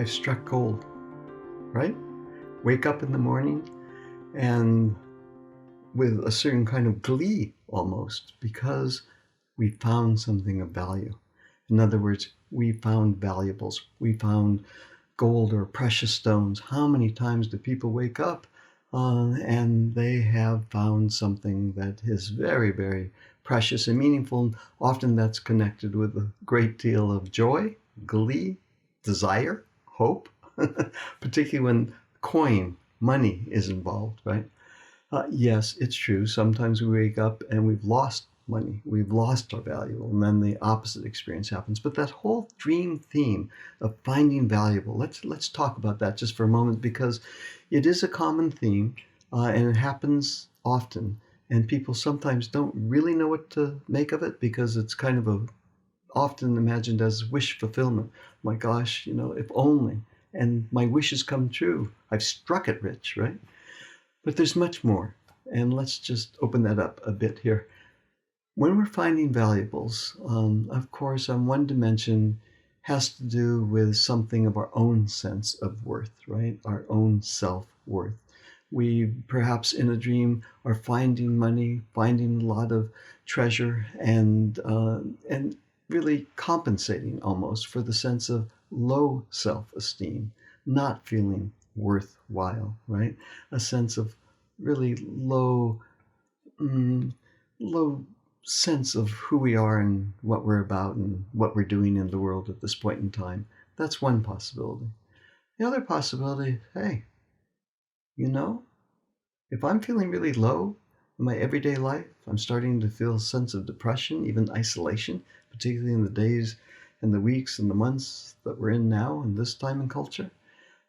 I've struck gold, right? Wake up in the morning and with a certain kind of glee almost, because we found something of value. In other words, we found valuables. We found gold or precious stones. How many times do people wake up and they have found something that is very, very precious and meaningful? Often that's connected with a great deal of joy, glee, desire, hope, particularly when coin, money is involved, right? Yes, it's true. Sometimes we wake up and we've lost money, we've lost our value, and then the opposite experience happens. But that whole dream theme of finding valuable, let's talk about that just for a moment, because it is a common theme, and it happens often. And people sometimes don't really know what to make of it because it's kind of often imagined as wish fulfillment. My gosh, if only, and my wishes come true. I've struck it rich, right? But there's much more, and let's just open that up a bit here. When we're finding valuables, of course, on one dimension has to do with something of our own sense of worth, right? Our own self-worth. We perhaps in a dream are finding money, finding a lot of treasure, and really compensating almost for the sense of low self-esteem, not feeling worthwhile, right? A sense of really low sense of who we are and what we're about and what we're doing in the world at this point in time. That's one possibility. The other possibility, hey, if I'm feeling really low in my everyday life, I'm starting to feel a sense of depression, even isolation, particularly in the days and the weeks and the months that we're in now in this time in culture.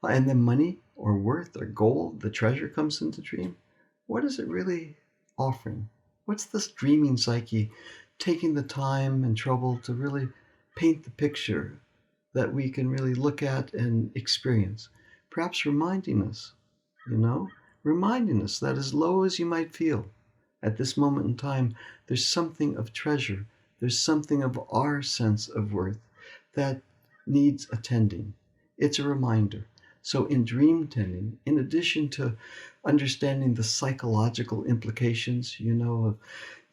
And then money or worth or gold, the treasure comes into dream. What is it really offering? What's this dreaming psyche taking the time and trouble to really paint the picture that we can really look at and experience? Perhaps reminding us that as low as you might feel at this moment in time, there's something of treasure. There's something of our sense of worth that needs attending. It's a reminder. So in dream tending, in addition to understanding the psychological implications, of,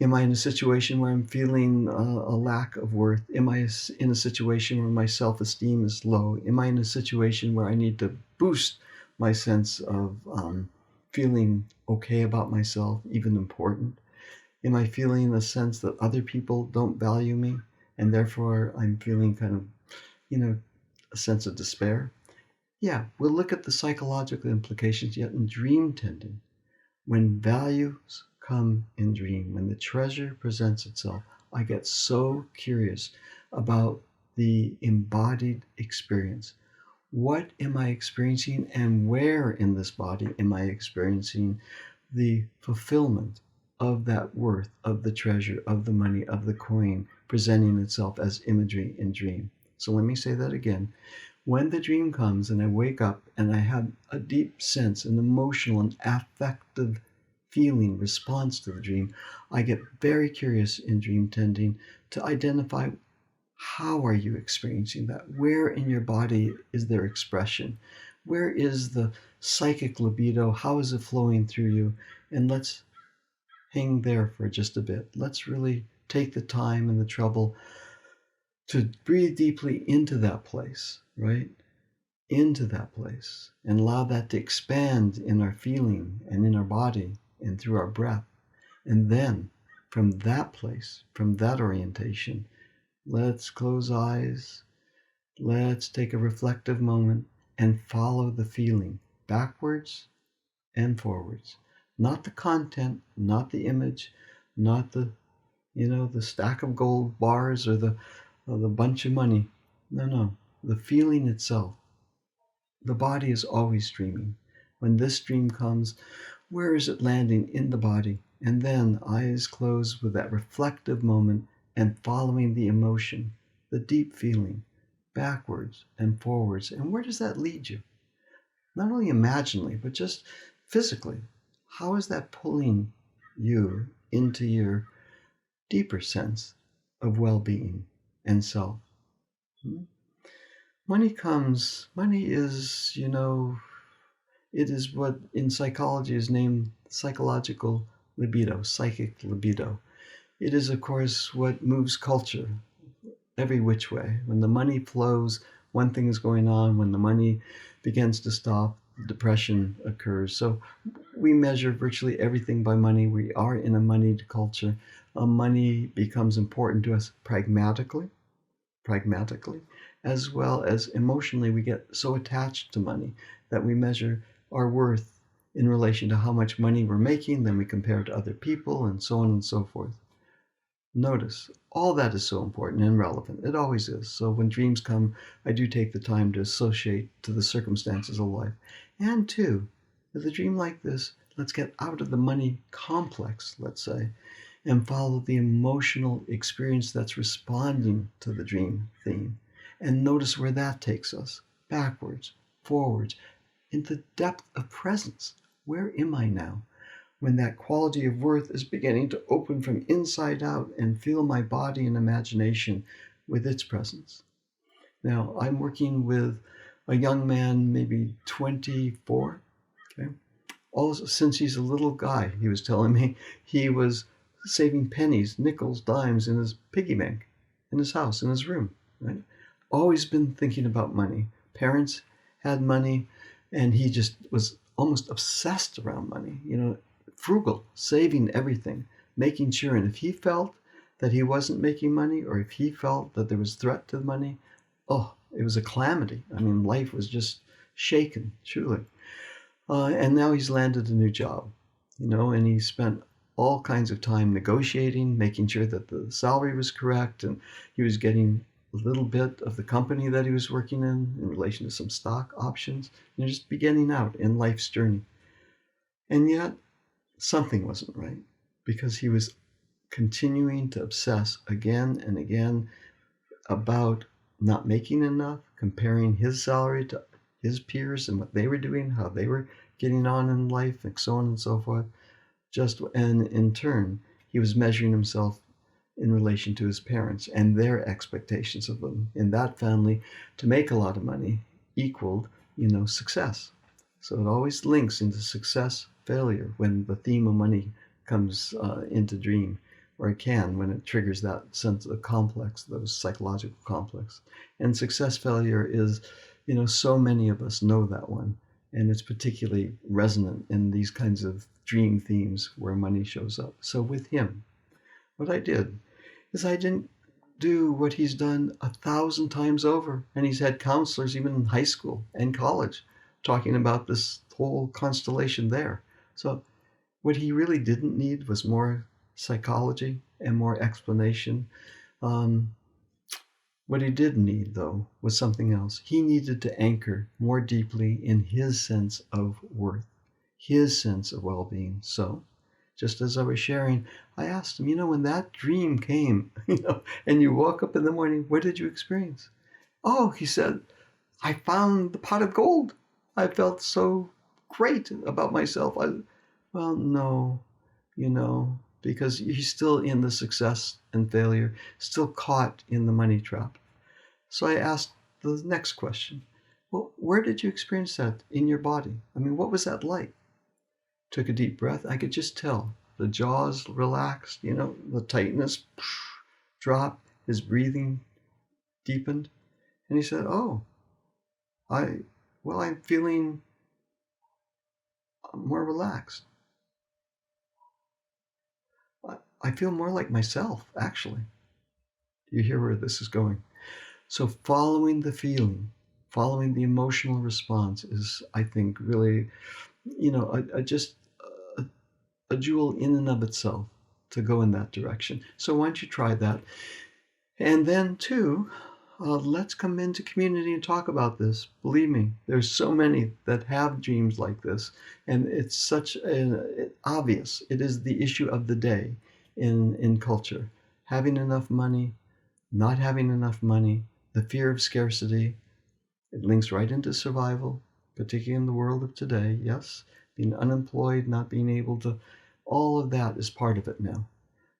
am I in a situation where I'm feeling a lack of worth? Am I in a situation where my self-esteem is low? Am I in a situation where I need to boost my sense of feeling okay about myself, even important? Am I feeling a sense that other people don't value me and therefore I'm feeling kind of, a sense of despair? Yeah, we'll look at the psychological implications yet in dream tending. When values come in dream, when the treasure presents itself, I get so curious about the embodied experience. What am I experiencing and where in this body am I experiencing the fulfillment of that worth, of the treasure, of the money, of the coin presenting itself as imagery in dream? So let me say that again. When the dream comes and I wake up and I have a deep sense, an emotional and affective feeling response to the dream, I get very curious in dream tending to identify, how are you experiencing that? Where in your body is there expression? Where is the psychic libido? How is it flowing through you? And let's hang there for just a bit. Let's really take the time and the trouble to breathe deeply into that place, right? Into that place, and allow that to expand in our feeling and in our body and through our breath. And then from that place, from that orientation, let's close eyes. Let's take a reflective moment and follow the feeling backwards and forwards. Not the content, not the image, not the stack of gold bars or the bunch of money. No, the feeling itself. The body is always dreaming. When this dream comes, where is it landing in the body? And then eyes closed with that reflective moment and following the emotion, the deep feeling, backwards and forwards. And where does that lead you? Not only imaginally, but just physically. How is that pulling you into your deeper sense of well-being and self? Money is, it is what in psychology is named psychological libido, psychic libido. It is, of course, what moves culture every which way. When the money flows, one thing is going on. When the money begins to stop, depression occurs. So we measure virtually everything by money. We are in a moneyed culture. Money becomes important to us pragmatically, as well as emotionally. We get so attached to money that we measure our worth in relation to how much money we're making, then we compare it to other people, and so on and so forth. Notice, all that is so important and relevant. It always is. So when dreams come, I do take the time to associate to the circumstances of life. And two, with a dream like this, let's get out of the money complex, let's say, and follow the emotional experience that's responding to the dream theme. And notice where that takes us, backwards, forwards, into the depth of presence. Where am I now? When that quality of worth is beginning to open from inside out and fill my body and imagination with its presence. Now, I'm working with a young man, maybe 24, okay? Since he's a little guy, he was telling me he was saving pennies, nickels, dimes in his piggy bank, in his house, in his room, right? Always been thinking about money. Parents had money, and he just was almost obsessed around money, frugal, saving everything, making sure. And if he felt that he wasn't making money, or if he felt that there was threat to the money, it was a calamity. I mean, life was just shaken, truly. And now he's landed a new job, and he spent all kinds of time negotiating, making sure that the salary was correct, and he was getting a little bit of the company that he was working in relation to some stock options, just beginning out in life's journey. And yet, something wasn't right, because he was continuing to obsess again and again about not making enough, comparing his salary to his peers and what they were doing, how they were getting on in life, and so on and so forth. And in turn, he was measuring himself in relation to his parents and their expectations of him. In that family, to make a lot of money equaled, success. So it always links into success, failure, when the theme of money comes into dream, or it can when it triggers that sense of complex, those psychological complex. And success, failure is, so many of us know that one. And it's particularly resonant in these kinds of dream themes where money shows up. So with him, what I did is I didn't do what he's done 1,000 times over. And he's had counselors even in high school and college talking about this whole constellation there. So what he really didn't need was more psychology and more explanation. What he did need, though, was something else. He needed to anchor more deeply in his sense of worth, his sense of well-being. So, just as I was sharing, I asked him, when that dream came, and you woke up in the morning, what did you experience? Oh, he said, I found the pot of gold. I felt so great about myself. Well, no, because he's still in the success and failure, still caught in the money trap. So I asked the next question. Well, where did you experience that in your body? I mean, what was that like? Took a deep breath. I could just tell. The jaws relaxed, the tightness dropped, his breathing deepened. And he said, I'm feeling more relaxed. I feel more like myself, actually. Do you hear where this is going? So following the feeling, following the emotional response is, I think, really, just a jewel in and of itself to go in that direction. So why don't you try that? And then, too, let's come into community and talk about this. Believe me, there's so many that have dreams like this, and it's such obvious. It is the issue of the day in culture. Having enough money, not having enough money, the fear of scarcity. It links right into survival, particularly in the world of today. Yes, being unemployed, not being able to, all of that is part of it now.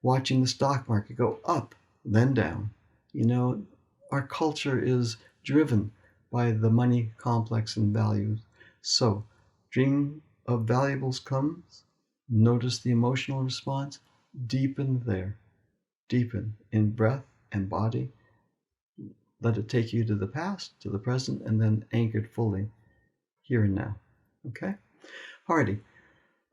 Watching the stock market go up, then down. Our culture is driven by the money complex and values. So, dream of valuables comes, notice the emotional response, deepen there. Deepen in breath and body. Let it take you to the past, to the present, and then anchored fully here and now. Okay? Alrighty.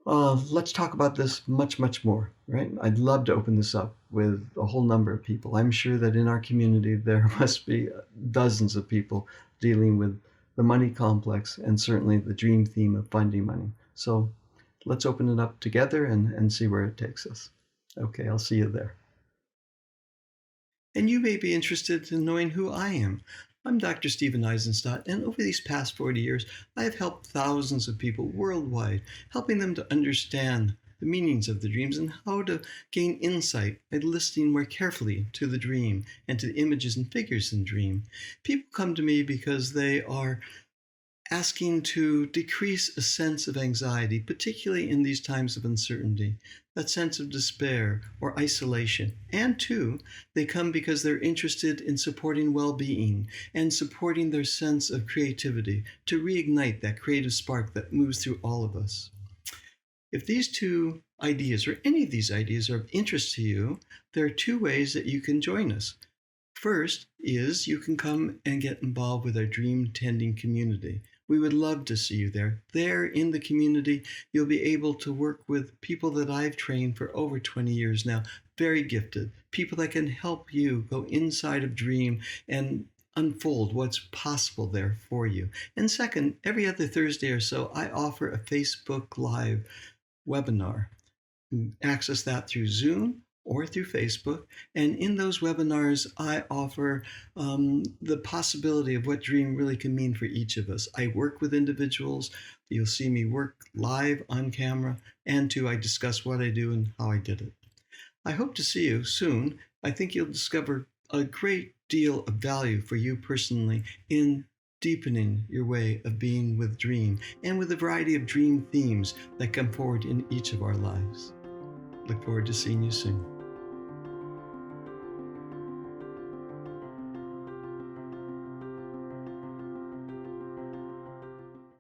Let's talk about this much, much more, right? I'd love to open this up with a whole number of people. I'm sure that in our community there must be dozens of people dealing with the money complex and certainly the dream theme of finding money. So let's open it up together and see where it takes us. Okay, I'll see you there. And you may be interested in knowing who I am. I'm Dr. Stephen Eisenstadt, and over these past 40 years, I have helped thousands of people worldwide, helping them to understand the meanings of the dreams and how to gain insight by listening more carefully to the dream and to the images and figures in the dream. People come to me because they are asking to decrease a sense of anxiety, particularly in these times of uncertainty, that sense of despair or isolation. And two, they come because they're interested in supporting well-being and supporting their sense of creativity to reignite that creative spark that moves through all of us. If these two ideas or any of these ideas are of interest to you, there are two ways that you can join us. First is you can come and get involved with our dream tending community. We would love to see you there. There in the community, you'll be able to work with people that I've trained for over 20 years now, very gifted, people that can help you go inside of dream and unfold what's possible there for you. And second, every other Thursday or so, I offer a Facebook Live webinar. Access that through Zoom or through Facebook. And in those webinars, I offer the possibility of what dream really can mean for each of us. I work with individuals. You'll see me work live on camera. And two, I discuss what I do and how I did it. I hope to see you soon. I think you'll discover a great deal of value for you personally in deepening your way of being with dream and with a variety of dream themes that come forward in each of our lives. Look forward to seeing you soon.